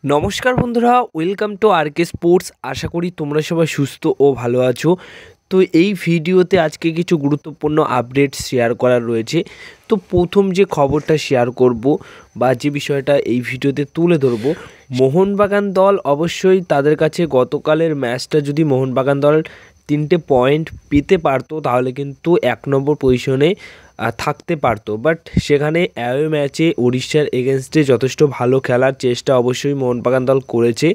নমস্কার বন্ধুরা, welcome to আরকে sports. আশা করি তোমরা সবাই সুস্থ ও ভালো আছো। তো এই ভিডিওতে আজকে কিছু গুরুত্বপূর্ণ আপডেট শেয়ার করার রয়েছে। তো প্রথম যে খবরটা শেয়ার করব বা যে বিষয়টা এই ভিডিওতে তুলে ধরবো, মোহনবাগান দল অবশ্যই তাদের কাছে গতকালের ম্যাচটা যদি মোহনবাগান দল 3টে পয়েন্ট পেতে পারতো তাহলে কিন্তু 1 নম্বর পজিশনে থাকতে পারতো। বাট সেখানে অ্যাওয়ে ম্যাচে উড়িষ্যার এগেনস্টে যথেষ্ট ভালো খেলার চেষ্টা অবশ্যই মোহনবাগান দল করেছে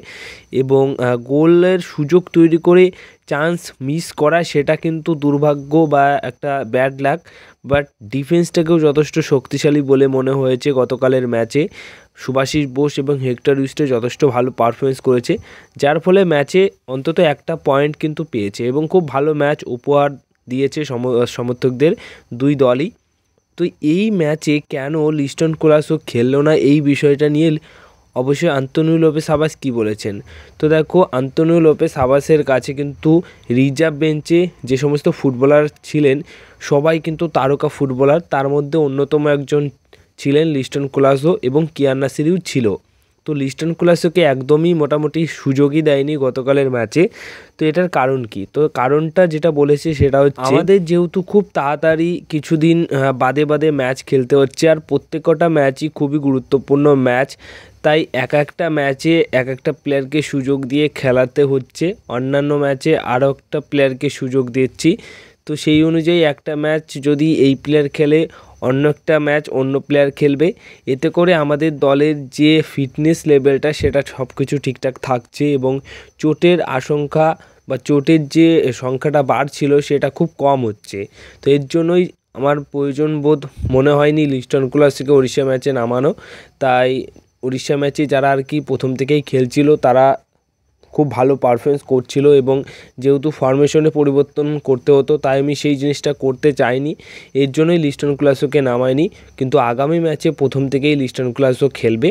এবং গোলের সুযোগ তৈরি করে চান্স মিস করা সেটা কিন্তু দুর্ভাগ্য বা একটা ব্যাড লাক। বাট ডিফেন্সটাকেও যথেষ্ট শক্তিশালী বলে মনে হয়েছে গতকালের ম্যাচে। সুভাশিস বোস এবং হেক্টর ইউস্টে যথেষ্ট ভালো পারফরমেন্স করেছে, যার ফলে ম্যাচে অন্তত একটা পয়েন্ট কিন্তু পেয়েছে এবং খুব ভালো ম্যাচ উপহার দিয়েছে সমর্থকদের দুই দলই। তো এই ম্যাচে কেন লিস্টন কোলাসো খেললো না, এই বিষয়টা নিয়ে অবশ্যই আন্তোনিও লোপেস আবাস কী বলেছেন। তো দেখো, আন্তোনিও লোপেস আবাসের কাছে কিন্তু রিজার্ভ বেঞ্চে যে সমস্ত ফুটবলার ছিলেন সবাই কিন্তু তারকা ফুটবলার, তার মধ্যে অন্যতম একজন ছিলেন লিস্টন কোলাসো এবং কিয়ান নাসিরিও ছিল। তো লিস্টন কোলাসোকে একদমই মোটামুটি সুযোগই দেয়নি গতকালের ম্যাচে। তো এটার কারণ কি? তো কারণটা যেটা বলেছে সেটা হচ্ছে আমাদের যেহেতু খুব তাড়াতাড়ি কিছুদিন বাদে বাদে ম্যাচ খেলতে হচ্ছে, আর প্রত্যেকটা ম্যাচই খুবই গুরুত্বপূর্ণ ম্যাচ, তাই এক একটা ম্যাচে এক একটা প্লেয়ারকে সুযোগ দিয়ে খেলাতে হচ্ছে, অন্যান্য ম্যাচে আরও একটা প্লেয়ারকে সুযোগ দিচ্ছি। তো সেই অনুযায়ী একটা ম্যাচ যদি এই প্লেয়ার খেলে অন্য একটা ম্যাচ অন্য প্লেয়ার খেলবে, এতে করে আমাদের দলের যে ফিটনেস লেভেলটা সেটা সব কিছু ঠিকঠাক থাকছে এবং চোটের আশঙ্কা বা চোটের যে সংখ্যাটা বাড়ছিল সেটা খুব কম হচ্ছে। তো এর জন্যই আমার প্রয়োজন বোধ মনে হয়নি লিস্টন কোলাসোকে উড়িষ্যা ম্যাচে নামানো। তাই উড়িষ্যা ম্যাচে যারা আর কি প্রথম থেকেই খেলছিল তারা খুব ভালো পারফরমেন্স করছিল এবং যেহেতু ফরমেশনে পরিবর্তন করতে হতো তাই আমি সেই জিনিসটা করতে চাইনি, এর জন্যই লিস্টন কোলাসোকে নামায়নি। কিন্তু আগামী ম্যাচে প্রথম থেকেই লিস্টন কোলাসো খেলবে।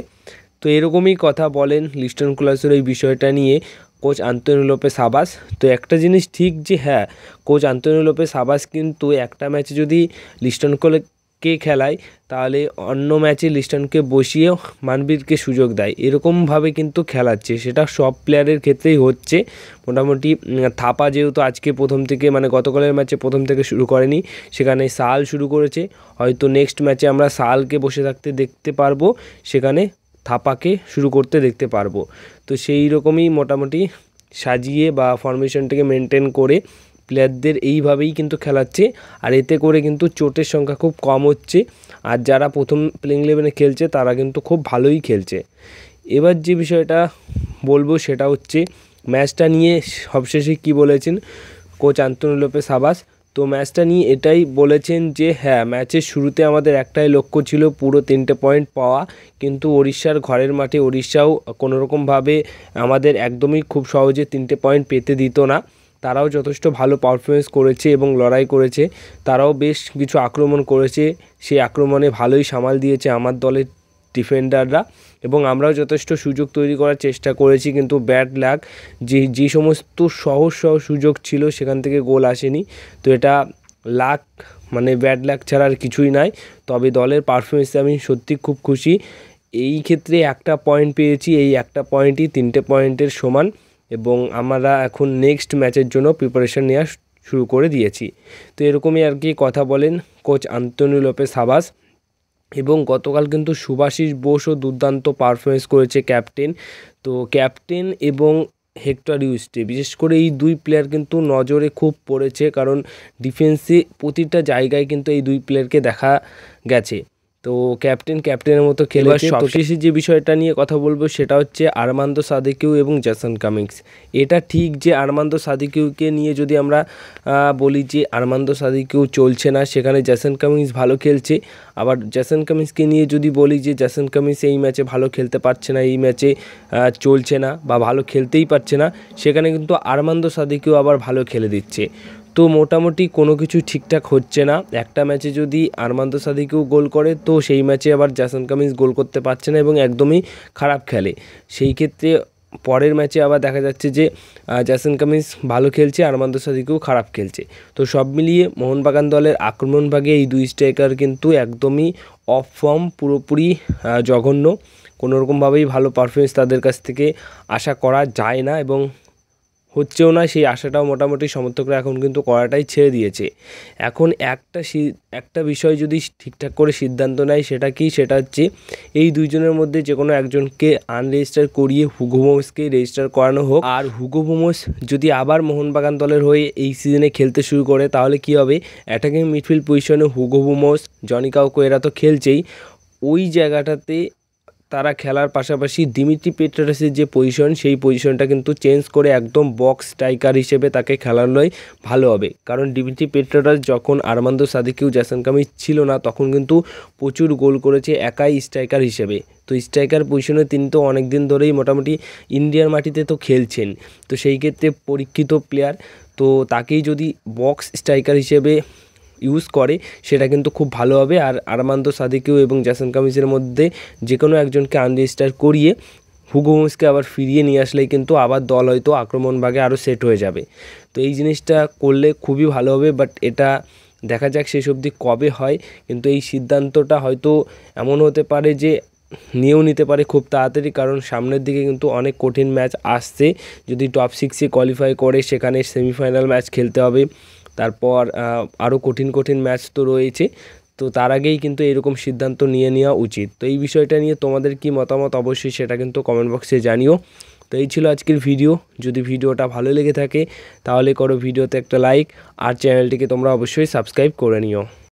তো এরকমই কথা বলেন লিস্টন কোলাসোর এই বিষয়টা নিয়ে কোচ আন্তোনিও লোপেস আবাস। তো একটা জিনিস ঠিক যে হ্যাঁ, কোচ আন্তোনিও লোপেস আবাস কিন্তু একটা ম্যাচে যদি লিস্টনকে খেলায় তাহলে অন্য ম্যাচে লিস্টনকে বসিয়ে মানবীরকে সুযোগ দেয়, এরকমভাবে কিন্তু খেলাচ্ছে। সেটা সব প্লেয়ারের ক্ষেত্রেই হচ্ছে মোটামুটি। থাপা যেহেতু আজকে প্রথম থেকে মানে গতকালের ম্যাচে প্রথম থেকে শুরু করেনি, সেখানে সাল শুরু করেছে, হয়তো নেক্সট ম্যাচে আমরা সালকে বসে থাকতে দেখতে পারবো, সেখানে থাপাকে শুরু করতে দেখতে পারবো। তো সেই রকমই মোটামুটি সাজিয়ে বা ফরমেশনটাকে মেনটেন করে প্লেয়ারদের এইভাবেই কিন্তু খেলাচ্ছে, আর এতে করে কিন্তু চোটের সংখ্যা খুব কম হচ্ছে, আর যারা প্রথম প্লেইং ইলেভেনে খেলছে তারা কিন্তু খুব ভালোই খেলছে। এবার যে বিষয়টা বলবো সেটা হচ্ছে ম্যাচটা নিয়ে সবশেষে কী বলেছেন কোচ আন্তোনিও লোপেস আবাস। তো ম্যাচটা নিয়ে এটাই বলেছেন যে হ্যাঁ, ম্যাচের শুরুতে আমাদের একটাই লক্ষ্য ছিল পুরো 3টে পয়েন্ট পাওয়া, কিন্তু উড়িষ্যার ঘরের মাঠে উড়িষ্যাও কোনোরকমভাবে আমাদের একদমই খুব সহজে 3টে পয়েন্ট পেতে দিত না। তারাও যথেষ্ট ভালো পারফরমেন্স করেছে এবং লড়াই করেছে, তারাও বেশ কিছু আক্রমণ করেছে, সেই আক্রমণে ভালোই সামাল দিয়েছে আমার দলের ডিফেন্ডাররা এবং আমরাও যথেষ্ট সুযোগ তৈরি করার চেষ্টা করেছি। কিন্তু ব্যাড লাক, যে সমস্ত সহজ সুযোগ ছিল সেখান থেকে গোল আসেনি। তো এটা লাক মানে ব্যাড লাক ছাড়া আর কিছুই নাই। তবে দলের পারফরমেন্সে আমি সত্যি খুব খুশি। এই ক্ষেত্রে একটা পয়েন্ট পেয়েছি, এই একটা পয়েন্টই 3টে পয়েন্টের সমান এবং আমরা এখন নেক্সট ম্যাচের জন্য প্রিপারেশন নেওয়া শুরু করে দিয়েছি। তো এরকমই আর কি কথা বলেন কোচ আন্তোনিও লোপেস আবাস। এবং গতকাল কিন্তু সুভাশিস বোসও দুর্দান্ত পারফরমেন্স করেছে, ক্যাপ্টেন। তো ক্যাপ্টেন এবং হেক্টর ইউস্টে বিশেষ করে এই দুই প্লেয়ার কিন্তু নজরে খুব পড়েছে, কারণ ডিফেন্সে প্রতিটা জায়গায় কিন্তু এই দুই প্লেয়ারকে দেখা গেছে। তো ক্যাপ্টেনের মতো খেলেছে। সবশেষে যে বিষয়টা নিয়ে কথা বলবো সেটা হচ্ছে আর্মান্দো সাদিকিউ এবং জেসন কামিংস। এটা ঠিক যে আর্মান্দো সাদিকিউকে নিয়ে যদি আমরা বলি যে আর্মান্দো সাদিকিউ চলছে না, সেখানে জেসন কামিংস ভালো খেলছে। আবার জেসন কামিংসকে নিয়ে যদি বলি যে জেসন কামিংস এই ম্যাচে ভালো খেলতে পারছে না, এই ম্যাচে চলছে না বা ভালো খেলতেই পারছে না, সেখানে কিন্তু আর্মান্দো সাদিকিউ আবার ভালো খেলে দিচ্ছে। তো মোটামুটি কোনো কিছু ঠিকঠাক হচ্ছে না। একটা ম্যাচে যদি আর্মান্দো সাদিকিউ গোল করে তো সেই ম্যাচে আবার জেসন কামিংস গোল করতে পারছে না এবং একদমই খারাপ খেলে। সেই ক্ষেত্রে পরের ম্যাচে আবার দেখা যাচ্ছে যে জেসন কামিংস ভালো খেলছে, আর্মান্দো সাদিকিউ খারাপ খেলছে। তো সব মিলিয়ে মোহনবাগান দলের আক্রমণ ভাগে এই দুই স্ট্রাইকার কিন্তু একদমই অফ ফর্ম, পুরোপুরি জঘন্য। কোনোরকমভাবেই ভালো পারফরমেন্স তাদের কাছ থেকে আশা করা যায় না এবং হচ্ছেও না। সেই আশাটাও মোটামুটি সমর্থকরা এখন কিন্তু করাটাই ছেড়ে দিয়েছে। এখন একটা বিষয় যদি ঠিকঠাক করে সিদ্ধান্ত নেয় সেটা কি, সেটা হচ্ছে এই দুইজনের মধ্যে যে কোনো একজনকে আনরেজিস্টার করিয়ে হুগো বোমসকে রেজিস্টার করানো হোক। আর হুগো বোমস যদি আবার মোহনবাগান দলের হয়ে এই সিজনে খেলতে শুরু করে তাহলে কি হবে, অ্যাটাকিং মিডফিল্ড পজিশনে হুগো বোমস, জনি কাউকো এরা তো খেলছেই, ওই জায়গাটাতে তারা খেলার পাশাপাশি দিমিত্রি পেট্রাসের যে পজিশন সেই পজিশনটা কিন্তু চেঞ্জ করে একদম বক্স স্ট্রাইকার হিসেবে তাকে খেলানোই ভালো হবে। কারণ দিমিত্রি পেট্রাস যখন আর্মান্দো সাদিকিউ, জ্যাসন কামিন্স ছিল না তখন কিন্তু প্রচুর গোল করেছে একাই স্ট্রাইকার হিসেবে। তো স্ট্রাইকার পজিশনে তিনি তো অনেক দিন ধরেই মোটামুটি ইন্ডিয়ার মাটিতে তো খেলছেন, তো সেই ক্ষেত্রে পরীক্ষিত প্লেয়ার, তো তাকেই যদি বক্স স্ট্রাইকার হিসেবে ইউজ করে সেটা কিন্তু খুব ভালো হবে। আর আর্মান্দো সাদিকিউ এবং জ্যাসন কামিন্সের মধ্যে যে কোনো একজনকে আনরেজিস্টার করিয়ে হুগো বোমসকে আবার ফিরিয়ে নিয়ে আসলেই কিন্তু আবার দল হয়তো আক্রমণ ভাগে আরও সেট হয়ে যাবে। তো এই জিনিসটা করলে খুবই ভালো হবে, বাট এটা দেখা যাক শেষ অবধি কবে হয়। কিন্তু এই সিদ্ধান্তটা হয়তো এমন হতে পারে যে নিয়েও নিতে পারে খুব তাড়াতাড়ি, কারণ সামনের দিকে কিন্তু অনেক কঠিন ম্যাচ আসছে। যদি টপ 6-এ কোয়ালিফাই করে সেখানে সেমিফাইনাল ম্যাচ খেলতে হবে, তারপর আরও কঠিন ম্যাচ তো রয়েছে। তো তার আগেই কিন্তু এরকম সিদ্ধান্ত নিয়ে নেওয়া উচিত। তো এই বিষয়টা নিয়ে তোমাদের কি মতামত অবশ্যই সেটা কিন্তু কমেন্ট বক্সে জানিও। তো এই ছিল আজকের ভিডিও। যদি ভিডিওটা ভালো লেগে থাকে তাহলে করো ভিডিওতে একটা লাইক, আর চ্যানেলটিকে তোমরা অবশ্যই সাবস্ক্রাইব করে নিও।